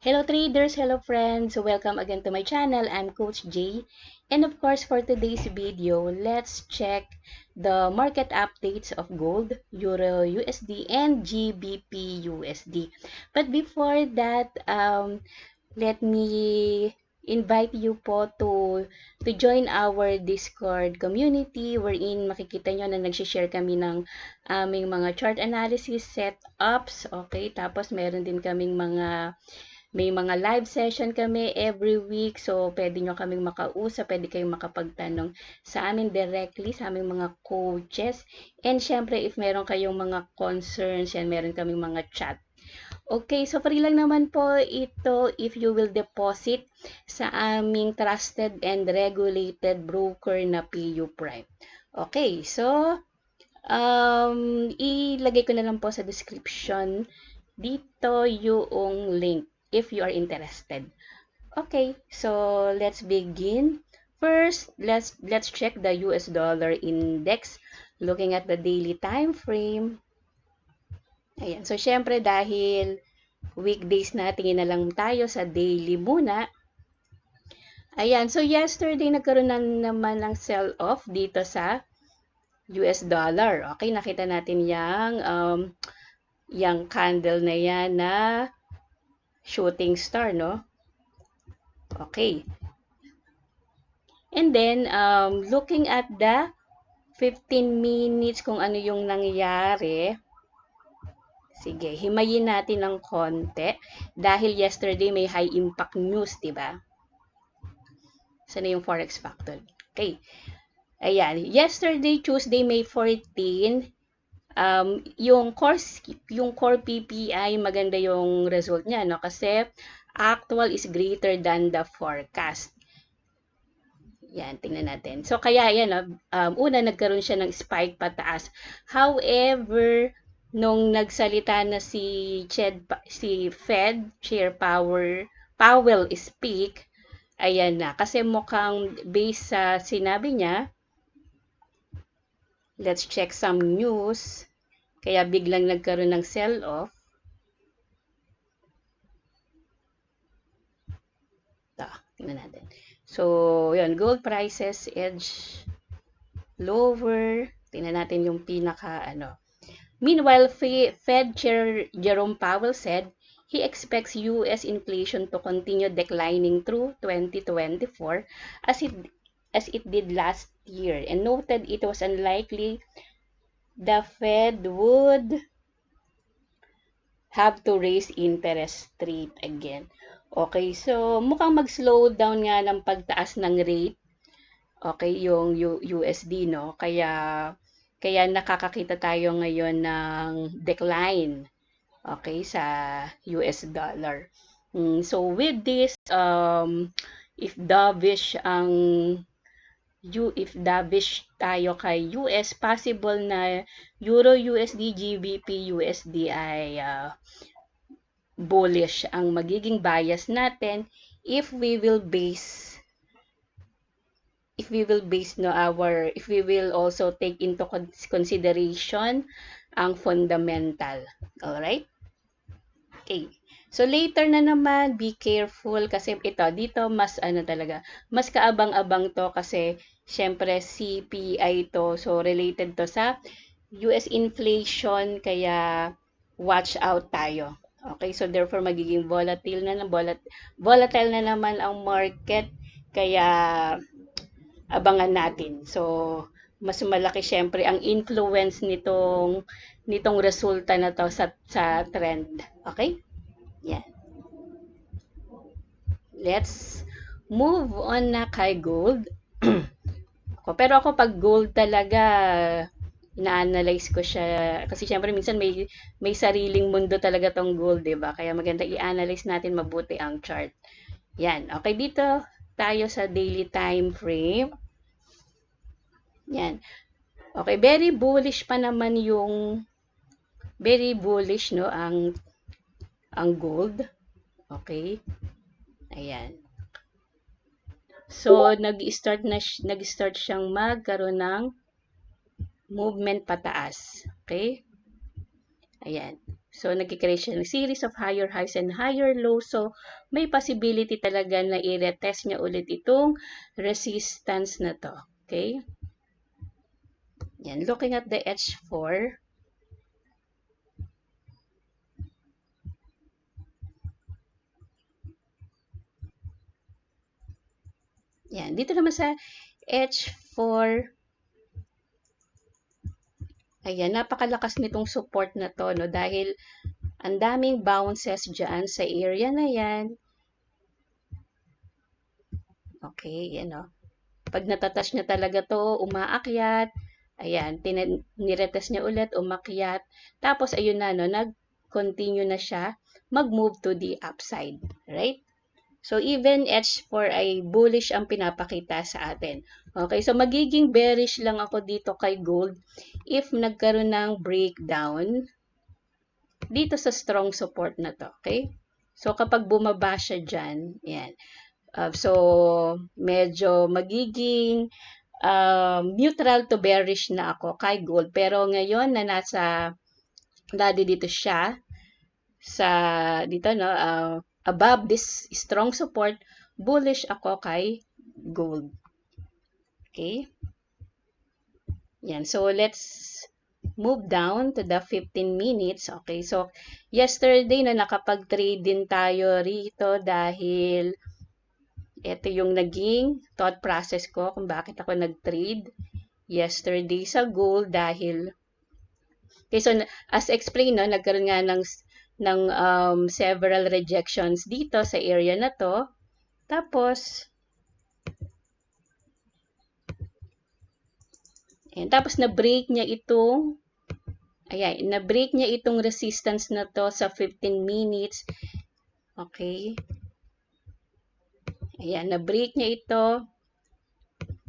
Hello traders, hello friends, welcome again to my channel. I'm Coach Jay, and of course for today's video, let's check the market updates of gold, Euro USD, and GBP USD. But before that, let me invite you po to join our Discord community wherein makikita nyo na nagsishare kami ng aming mga chart analysis setups, okay? Tapos meron din kaming may mga live session kami every week. So, pwede nyo kaming makausap, pwede kayong makapagtanong sa amin directly, sa aming mga coaches. And syempre, if meron kayong mga concerns, yan, meron kaming mga chat. Okay, so free lang naman po ito if you will deposit sa aming trusted and regulated broker na PU Prime. Okay, so ilagay ko na lang po sa description dito yung link if you are interested. Okay, so let's begin. First, let's check the US dollar index looking at the daily time frame. Ayan, so syempre dahil weekdays na, tingin na lang tayo sa daily muna. Ayan, so yesterday nagkaroon na naman ng sell-off dito sa US dollar. Okay, nakita natin yung candle na yan na shooting star, no? Okay. And then, looking at the 15 minutes kung ano yung nangyari, sige, himayin natin ng konti dahil yesterday may high impact news, diba? Sana yung Forex Factor. Okay. Ayan, yesterday, Tuesday, May 14, yung core PPI, maganda yung result niya, no? Kasi actual is greater than the forecast. Yan, tingnan natin. So, kaya yan, una nagkaroon siya ng spike pataas. However, nung nagsalita na si Fed Chair Powell speak, ayan na. Kasi mukhang based sa sinabi niya, let's check some news. Kaya biglang nagkaroon ng sell-off. Tingnan natin. So, yun, gold prices edge lower. Tingnan natin yung Meanwhile, Fed Chair Jerome Powell said he expects US inflation to continue declining through 2024 as it did last year, and noted it was unlikely the Fed would have to raise interest rate again. Okay, so mukhang mag-slow down nga ng pagtaas ng rate. Okay, yung USD, no? Kaya nakakakita tayo ngayon ng decline. Okay, sa US dollar. So with this, if dovish tayo kay US, possible na Euro USD, GBP USD ay bullish ang magiging bias natin if we will also take into consideration ang fundamental. All right? Okay. So later na naman, be careful kasi dito mas mas kaabang-abang to kasi syempre CPI to, so related to sa US inflation, kaya watch out tayo. Okay, so therefore magiging volatile na naman ang market, kaya abangan natin. So mas malaki syempre ang influence nitong resulta na to sa trend. Okay? Yeah. Let's move on na kay gold. Pero ako pag gold talaga, ina-analyze ko siya kasi syempre minsan may sariling mundo talaga tong gold, 'di ba? Kaya maganda i-analyze natin mabuti ang chart. Yan. Okay, dito tayo sa daily time frame. Yan. Okay, very bullish no ang gold. Okay? Ayan. So nag-start siyang magkaroon ng movement pataas. Okay? Ayan. So, nagkikreate siya ng series of higher highs and higher lows. So, may possibility talaga na i-retest niya ulit itong resistance na to. Okay? Yan. Looking at the H4. Yan. Dito naman sa H4. Ayan. Napakalakas nitong support na to, no? Dahil ang daming bounces dyan sa area na yan. Okay, yan o. Pag natatas niya talaga to, umaakyat. Ayan, niretest niya ulit, umakyat. Tapos, ayun na, no, nag-continue na siya mag-move to the upside. Right? So, even H4 ay bullish ang pinapakita sa atin. Okay, so magiging bearish lang ako dito kay gold if nagkaroon ng breakdown dito sa strong support na to. Okay? So, kapag bumaba siya dyan, yan. So, medyo magiging neutral to bearish na ako kay gold. Pero ngayon na nasa dito siya sa dito no above this strong support, bullish ako kay gold. Okay? Yan. So, let's move down to the 15 minutes. Okay? So, yesterday na nakapag-trade din tayo rito dahil ito yung naging thought process ko kung bakit ako nag-trade yesterday sa gold dahil okay, so as explained, no, nagkaroon nga ng several rejections dito sa area na to. Tapos tapos na-break niya itong na-break niya itong resistance na to sa 15 minutes. Okay. Ayan, na-break niya ito.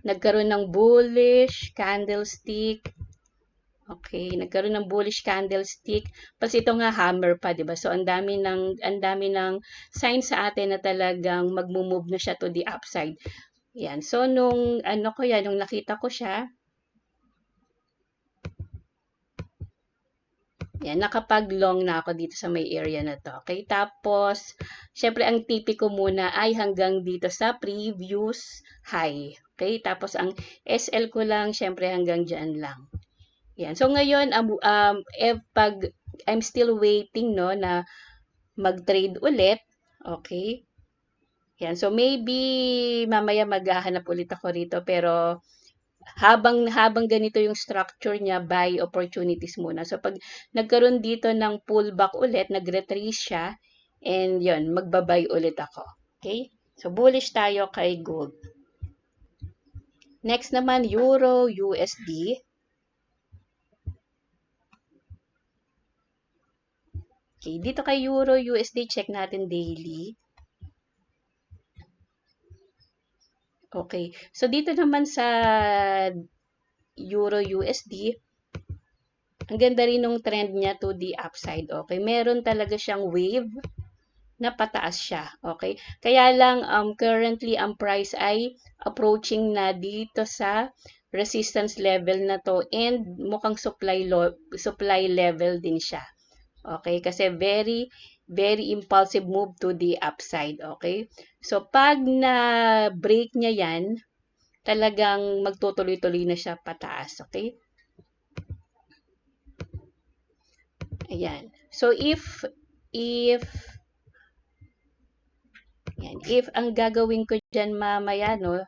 Nagkaroon ng bullish candlestick. Okay, nagkaroon ng bullish candlestick. Plus ito nga hammer pa, 'di ba? So ang dami ng sign sa atin na talagang magmo-move na siya to the upside. Yan. So nung nung nakita ko siya, yan, nakapag-long na ako dito sa may area na to. Okay, tapos, syempre, ang TP ko muna ay hanggang dito sa previous high. Okay, tapos ang SL ko lang, syempre, hanggang dyan lang. Yan. So, ngayon, pag I'm still waiting, no, na mag-trade ulit, okay, yan. So, maybe, mamaya maghahanap ulit ako rito, pero, habang ganito yung structure niya, buy opportunities muna. So, pag nagkaroon dito ng pullback ulit, nag-retrace siya, and yun, magbabay ulit ako. Okay? So, bullish tayo kay gold. Next naman, Euro USD. Okay, dito kay Euro USD, check natin daily. Okay, so dito naman sa Euro USD, ang ganda rin ng trend niya to the upside. Okay, meron talaga siyang wave na pataas siya. Okay, kaya lang currently ang price ay approaching na dito sa resistance level na to and mukhang supply level din siya. Okay, kasi very impulsive move to the upside. Okay, so pag na break niya yan, talagang magtutuloy-tuloy na siya pataas. Okay, ayan. So if ang gagawin ko diyan mamaya, no,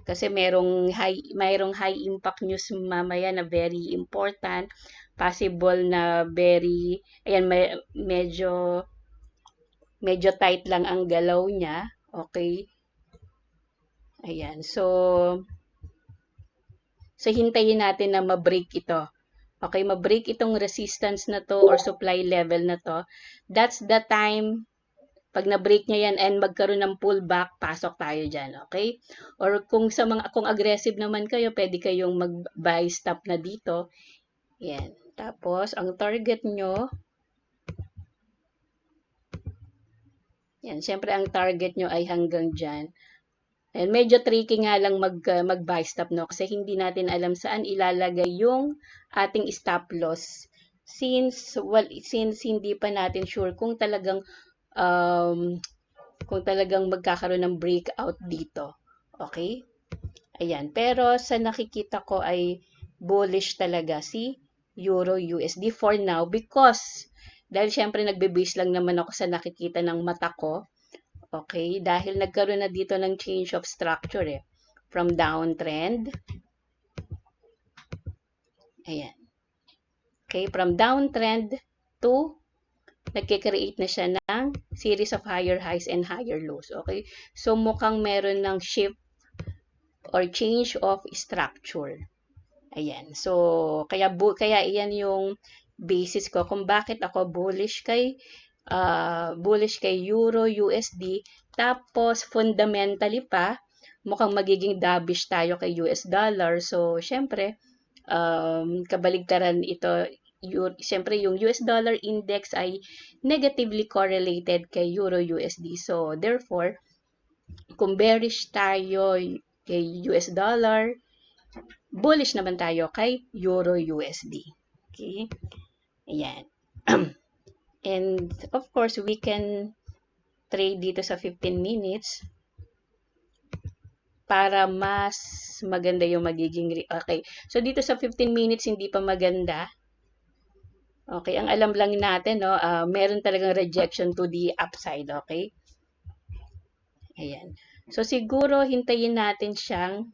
kasi mayroong high impact news mamaya na very important, possible na ayan, medyo tight lang ang galaw niya. Okay, ayan, so hintayin natin na ma-break ito. Okay, ma-break itong resistance na to or supply level na to. That's the time pag na-break niya yan and magkaroon ng pullback, pasok tayo dyan, okay? Or kung aggressive naman kayo, pwede kayong mag-buy stop na dito. Yan. Tapos, ang target nyo, yan, syempre ang target nyo ay hanggang dyan. And medyo tricky nga lang mag-buy stop, no? Kasi hindi natin alam saan ilalagay yung ating stop loss since hindi pa natin sure um, kung talagang magkakaroon ng breakout dito. Okay? Ayan. Pero sa nakikita ko ay bullish talaga si Euro USD for now because dahil syempre nagbe-base lang naman ako sa nakikita ng mata ko. Okay? Dahil nagkaroon na dito ng change of structure from downtrend. Ayan. Okay? From downtrend to nagke-create na siya ng series of higher highs and higher lows. Okay? So mukhang meron ng shift or change of structure. Ayan. So, kaya iyan yung basis ko kung bakit ako bullish kay Euro USD. Tapos, fundamentally pa, mukhang magiging dovish tayo kay US dollar. So, syempre, kabaligtaran ito, syempre yung US dollar index ay negatively correlated kay Euro USD. So, therefore, kung bearish tayo kay US dollar, bullish naman tayo kay Euro USD. Okay? Ayan. And of course, we can trade dito sa 15 minutes para mas maganda yung magiging okay. So dito sa 15 minutes hindi pa maganda. Okay, ang alam lang natin no, meron talagang rejection to the upside, okay? Ayan. So siguro hintayin natin siyang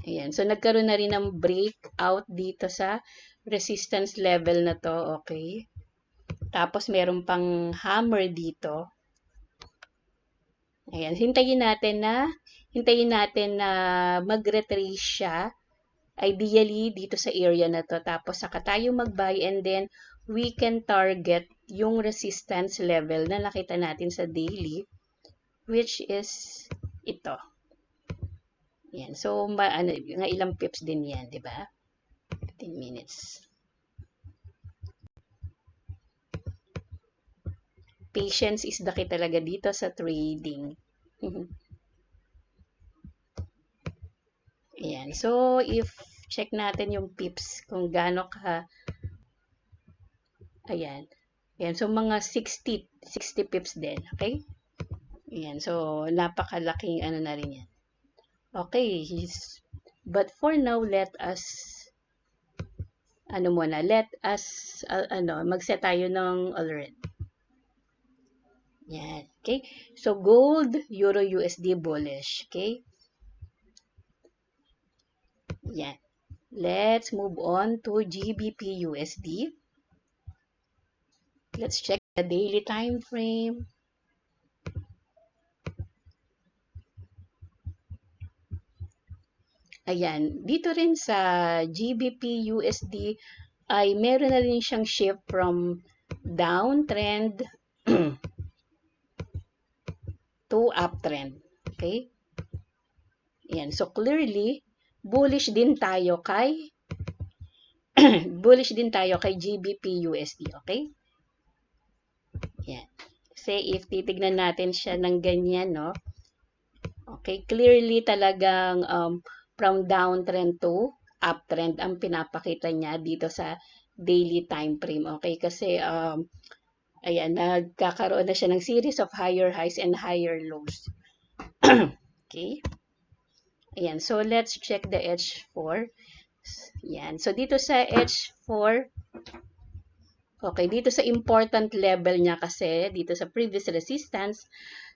ayan. So, nagkaroon na rin ng breakout dito sa resistance level na to. Okay. Tapos, meron pang hammer dito. Ayan. Hintayin natin na mag-retrace siya. Ideally, dito sa area na to. Tapos, saka tayo mag-buy and then we can target yung resistance level na nakita natin sa daily, which is ito. Yan. So, mga ilang pips din yan, di ba? 15 minutes. Patience is the key talaga dito sa trading. Ayan. So, if check natin yung pips kung gaano ka ayan. Ayan. So, mga 60 pips din. Okay? Ayan. So, napakalaking ano na rin yan. Okay. But for now, let us mag-set tayo ng already. Yan. Okay? So, gold, Euro USD bullish. Okay? Yan. Let's move on to GBP USD. Let's check the daily time frame. Ayan. Dito rin sa GBP USD ay meron na rin siyang shift from downtrend to uptrend. Okay? Ayan. So, clearly, bullish din tayo kay GBP USD. Okay? Ayan. Kasi if titignan natin siya ng ganyan, no? Okay? Clearly talagang from downtrend to uptrend ang pinapakita niya dito sa daily time frame. Okay? Kasi ayan, nagkakaroon na siya ng series of higher highs and higher lows. Okay? Ayan, so let's check the H4. Ayan, so dito sa H4, okay, dito sa important level niya kasi, dito sa previous resistance,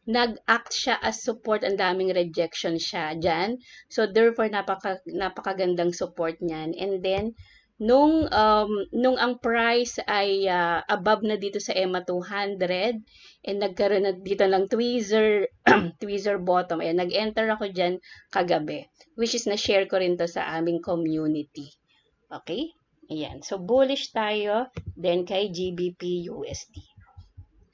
nag-act siya as support, ang daming rejection siya dyan. So, therefore, napakagandang support niyan. And then, nung ang price ay above na dito sa EMA 200 and nagkaroon na dito ng tweezer tweezer bottom, ayan, nag-enter ako dyan kagabi, which is na-share ko rin to sa aming community. Okay? Ayan. So, bullish tayo then kay GBP USD.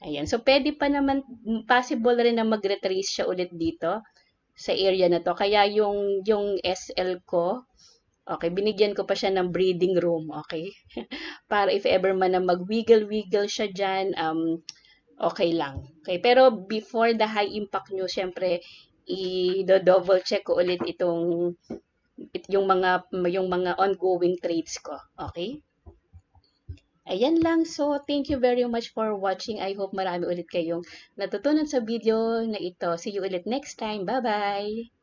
Ayan. So, pwede pa naman, possible rin na mag-retrace siya ulit dito sa area na to. Kaya yung SL ko, okay, binigyan ko pa siya ng breathing room, okay? Para if ever man na mag-wiggle-wiggle siya dyan, okay lang. Okay, pero before the high impact nyo, syempre, i-double check ko ulit itong yung mga ongoing trades ko. Okay? Ayan lang. So, thank you very much for watching. I hope marami ulit kayong natutunan sa video na ito. See you ulit next time. Bye-bye!